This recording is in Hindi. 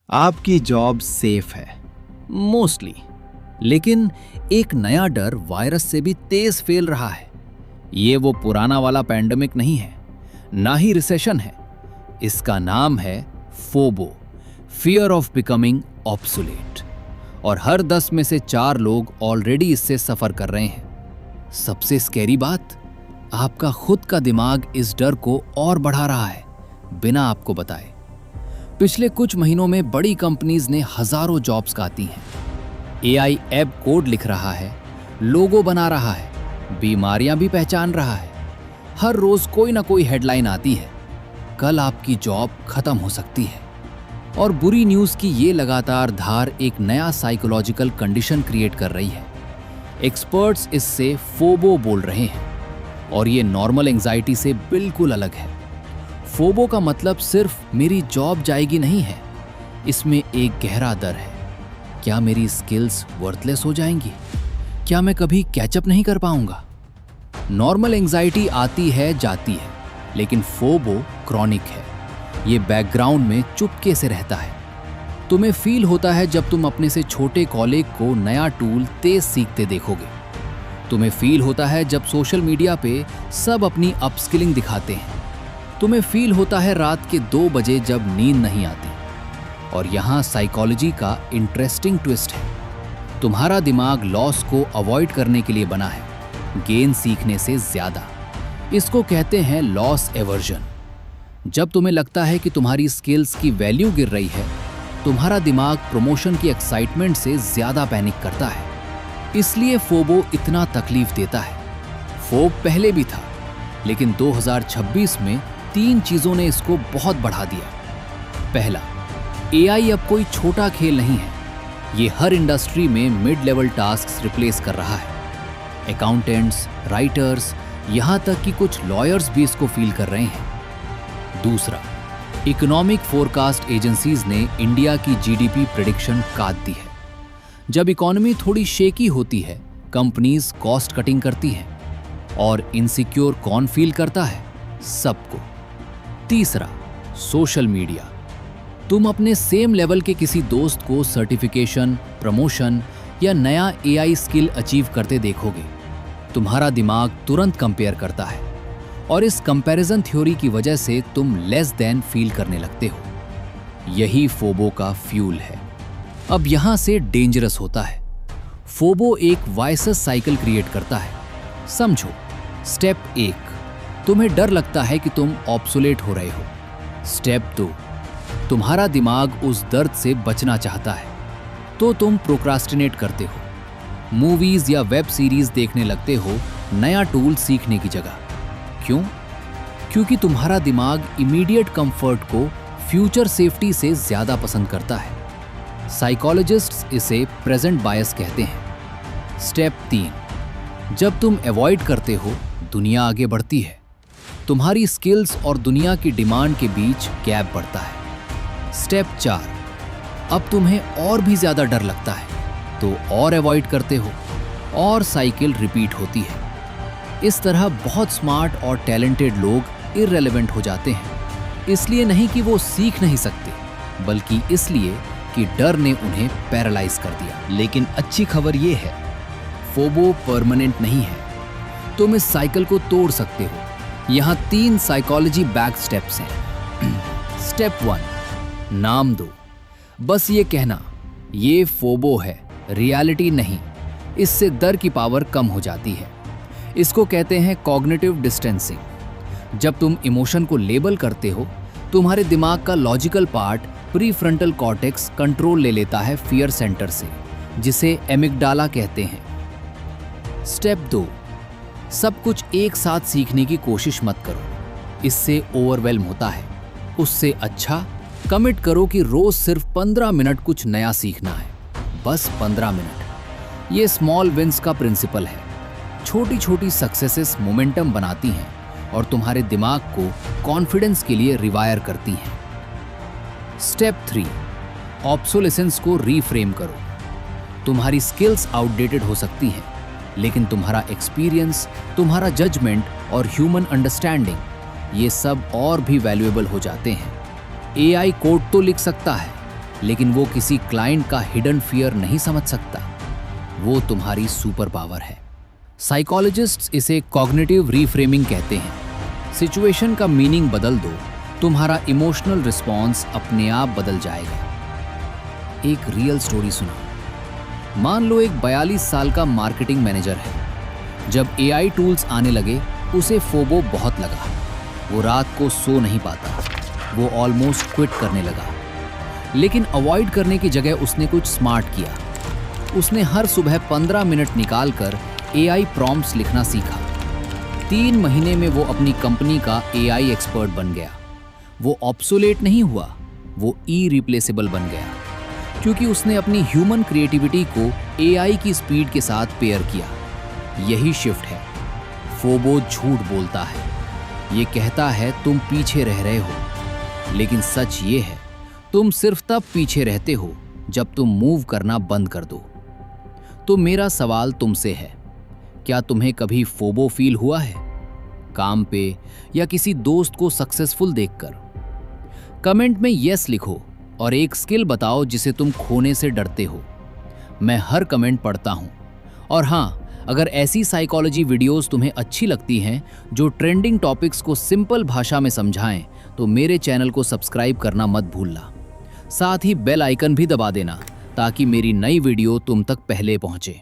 आपकी जॉब सेफ है मोस्टली, लेकिन एक नया डर वायरस से भी तेज फैल रहा है। ये वो पुराना वाला पैंडेमिक नहीं है, ना ही रिसेशन है। इसका नाम है फोबो, फियर ऑफ बिकमिंग ऑब्सोलेट। और हर 10 में से 4 लोग ऑलरेडी इससे सफर कर रहे हैं। सबसे स्कैरी बात, आपका खुद का दिमाग इस डर को और बढ़ा रहा है बिना आपको बताए। पिछले कुछ महीनों में बड़ी कंपनीज ने हजारों जॉब्स काटी हैं। एआई ऐप कोड लिख रहा है, लोगो बना रहा है, बीमारियां भी पहचान रहा है। हर रोज कोई ना कोई हेडलाइन आती है, कल आपकी जॉब खत्म हो सकती है। और बुरी न्यूज की ये लगातार धार एक नया साइकोलॉजिकल कंडीशन क्रिएट कर रही है। एक्सपर्ट्स इससे फोबो बोल रहे हैं, और ये नॉर्मल एंजाइटी से बिल्कुल अलग है। फोबो का मतलब सिर्फ मेरी जॉब जाएगी नहीं है, इसमें एक गहरा डर है। क्या मेरी स्किल्स वर्थलेस हो जाएंगी? क्या मैं कभी कैचअप नहीं कर पाऊंगा? नॉर्मल एंजाइटी आती है जाती है, लेकिन फोबो क्रॉनिक है। ये बैकग्राउंड में चुपके से रहता है। तुम्हें फील होता है जब तुम अपने से छोटे कॉलीग को नया टूल तेज सीखते देखोगे। तुम्हें फील होता है जब सोशल मीडिया पे सब अपनी अपस्किलिंग दिखाते हैं। तुम्हें फील होता है रात के 2 बजे जब नींद नहीं आती। और यहाँ साइकोलॉजी का इंटरेस्टिंग ट्विस्ट है। तुम्हारा दिमाग लॉस को अवॉइड करने के लिए बना है, गेन सीखने से ज्यादा। इसको कहते हैं लॉस एवर्जन। जब तुम्हें लगता है कि तुम्हारी स्किल्स की वैल्यू गिर रही है, तुम्हारा दिमाग प्रमोशन की एक्साइटमेंट से ज्यादा पैनिक करता है। इसलिए फोबो इतना तकलीफ देता है। फोब पहले भी था, लेकिन 2026 में 3 चीजों ने इसको बहुत बढ़ा दिया। पहला, एआई अब कोई छोटा खेल नहीं है। ये हर इंडस्ट्री में मिड लेवल टास्क रिप्लेस कर रहा है। अकाउंटेंट्स, राइटर्स, यहां तक कि कुछ लॉयर्स भी इसको फील कर रहे हैं। दूसरा, इकोनॉमिक फोरकास्ट एजेंसीज ने इंडिया की जीडीपी प्रेडिक्शन काट दी है। जब इकोनॉमी थोड़ी शेकी होती है, कंपनीज कॉस्ट कटिंग करती हैं। और इनसिक्योर कौन फील करता है? सबको। तीसरा, सोशल मीडिया। तुम अपने सेम लेवल के किसी दोस्त को सर्टिफिकेशन, प्रमोशन या नया एआई स्किल अचीव करते देखोगे, तुम्हारा दिमाग तुरंत कंपेयर करता है। और इस कंपैरिजन थ्योरी की वजह से तुम लेस देन फील करने लगते हो। यही फोबो का फ्यूल है। अब यहां से डेंजरस होता है। फोबो एक वायसस साइकिल क्रिएट करता है। समझो, स्टेप 1, तुम्हें डर लगता है कि तुम ऑब्सोलेट हो रहे हो। स्टेप 2, तुम्हारा दिमाग उस दर्द से बचना चाहता है, तो तुम प्रोक्रास्टिनेट करते हो। मूवीज या वेब सीरीज देखने लगते हो नया टूल सीखने की जगह। क्यों? क्योंकि तुम्हारा दिमाग इमीडिएट कंफर्ट को फ्यूचर सेफ्टी से ज्यादा पसंद करता है। साइकोलॉजिस्ट्स इसे प्रेजेंट बायस कहते हैं। स्टेप 3, जब तुम अवॉइड करते हो, दुनिया आगे बढ़ती है। तुम्हारी स्किल्स और दुनिया की डिमांड के बीच गैप बढ़ता है। स्टेप 4, अब तुम्हें और भी ज्यादा डर लगता है, तो और अवॉइड करते हो, और साइकिल रिपीट होती है। इस तरह बहुत स्मार्ट और टैलेंटेड लोग इररिलेवेंट हो जाते हैं। इसलिए नहीं कि वो सीख नहीं सकते, बल्कि इसलिए कि डर ने उन्हें पैरालाइज कर दिया। लेकिन अच्छी खबर ये है, फोबो परमानेंट नहीं है। तुम इस साइकिल को तोड़ सकते हो। यहाँ 3 साइकोलॉजी बैक स्टेप्स हैं। स्टेप 1, नाम दो। बस ये कहना, ये फोबो है, रियलिटी नहीं। इससे डर की पावर कम हो जाती है। इसको कहते हैं कॉग्निटिव डिस्टेंसिंग। जब तुम इमोशन को लेबल करते हो, तुम्हारे दिमाग का logical part prefrontal cortex control ले लेता है फियर सेंटर से, जिसे एमिगडाला कहते हैं। स्टेप 2, सब कुछ एक साथ सीखने की कोशिश मत करो, इससे ओवरवेल्म होता है। उससे अच्छा कमिट करो कि रोज सिर्फ 15 मिनट कुछ नया सीखना है, बस 15 मिनट। ये स्मॉल विंस का प्रिंसिपल है। छोटी छोटी सक्सेसेस मोमेंटम बनाती हैं और तुम्हारे दिमाग को कॉन्फिडेंस के लिए रिवायर करती हैं। स्टेप 3, ऑब्सोलेसेंस को रीफ्रेम करो। तुम्हारी स्किल्स आउटडेटेड हो सकती हैं, लेकिन तुम्हारा एक्सपीरियंस, तुम्हारा जजमेंट और ह्यूमन अंडरस्टैंडिंग, ये सब और भी वैल्यूएबल हो जाते हैं। एआई कोड तो लिख सकता है, लेकिन वो किसी क्लाइंट का हिडन फियर नहीं समझ सकता। वो तुम्हारी सुपर पावर है। साइकोलॉजिस्ट्स इसे कॉग्निटिव रीफ्रेमिंग कहते हैं। सिचुएशन का मीनिंग बदल दो, तुम्हारा इमोशनल रिस्पॉन्स अपने आप बदल जाएगा। एक रियल स्टोरी सुना। मान लो एक 42 साल का मार्केटिंग मैनेजर है। जब एआई टूल्स आने लगे उसे फोबो बहुत लगा। वो रात को सो नहीं पाता। वो ऑलमोस्ट क्विट करने लगा। लेकिन अवॉइड करने की जगह उसने कुछ स्मार्ट किया। उसने हर सुबह 15 मिनट निकालकर एआई प्रॉम्प्ट्स लिखना सीखा। 3 महीने में वो अपनी कंपनी का एआई एक्सपर्ट बन गया। वो ऑब्सोलेट नहीं हुआ, वो इरिप्लेसेबल बन गया, क्योंकि उसने अपनी ह्यूमन क्रिएटिविटी को एआई की स्पीड के साथ पेयर किया। यही शिफ्ट है। फोबो झूठ बोलता है। ये कहता है तुम पीछे रह रहे हो, लेकिन सच ये है तुम सिर्फ तब पीछे रहते हो जब तुम मूव करना बंद कर दो। तो मेरा सवाल तुमसे है, क्या तुम्हें कभी फोबो फील हुआ है, काम पे या किसी दोस्त को सक्सेसफुल देखकर? कमेंट में यस लिखो और एक स्किल बताओ जिसे तुम खोने से डरते हो। मैं हर कमेंट पढ़ता हूं। और हां, अगर ऐसी साइकोलॉजी वीडियोस तुम्हें अच्छी लगती हैं जो ट्रेंडिंग टॉपिक्स को सिंपल भाषा में समझाएं, तो मेरे चैनल को सब्सक्राइब करना मत भूलना। साथ ही बेल आइकन भी दबा देना ताकि मेरी नई वीडियो तुम तक पहले पहुंचे।